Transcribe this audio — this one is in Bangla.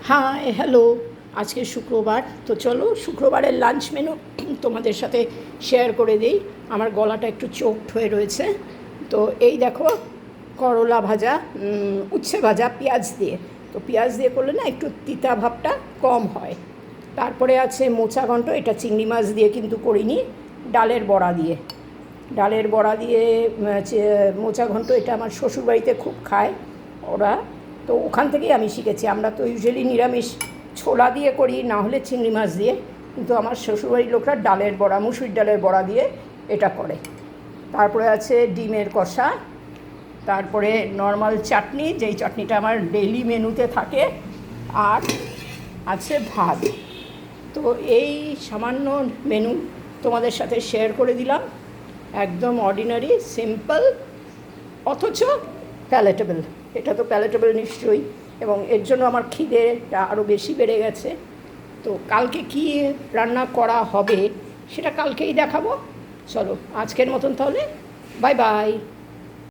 হাই হ্যালো, আজকে শুক্রবার। তো চলো শুক্রবারের লাঞ্চ মেনু তোমাদের সাথে শেয়ার করে দিই। আমার গলাটা একটু চোকড হয়ে রয়েছে। তো এই দেখো, করলা ভাজা, উচ্ছে ভাজা পেঁয়াজ দিয়ে। তো পেঁয়াজ দিয়ে করলে না একটু তিতা ভাবটা কম হয়। তারপরে আছে মোচা ঘন্ট, এটা চিংড়ি মাছ দিয়ে কিন্তু করিনি, ডালের বড়া দিয়ে। ডালের বড়া দিয়ে মোচা ঘন্ট, এটা আমার শ্বশুরবাড়িতে খুব খায় ওরা। তো ওখান থেকেই আমি শিখেছি। আমরা তো ইউজুয়ালি নিরামিষ ছোলা দিয়ে করি, না হলে চিংড়ি মাছ দিয়ে, কিন্তু আমার শ্বশুরবাড়ির লোকরা ডালের বড়া, মুসুর ডালের বড়া দিয়ে এটা করে। তারপরে আছে ডিমের কষা, তারপরে নর্মাল চাটনি, যেই চাটনিটা আমার ডেইলি মেনুতে থাকে, আর আছে ভাত। তো এই সামান্য মেনু তোমাদের সাথে শেয়ার করে দিলাম। একদম অর্ডিনারি, সিম্পল, অথচ প্যালেটেবল। এটা তো প্যালেটেবল নিশ্চয়ই, এবং এর জন্য আমার খিদেটা আরও বেশি বেড়ে গেছে। তো কালকে কী রান্না করা হবে সেটা কালকেই দেখাবো। চলো আজকের মতন তাহলে, বাই বাই।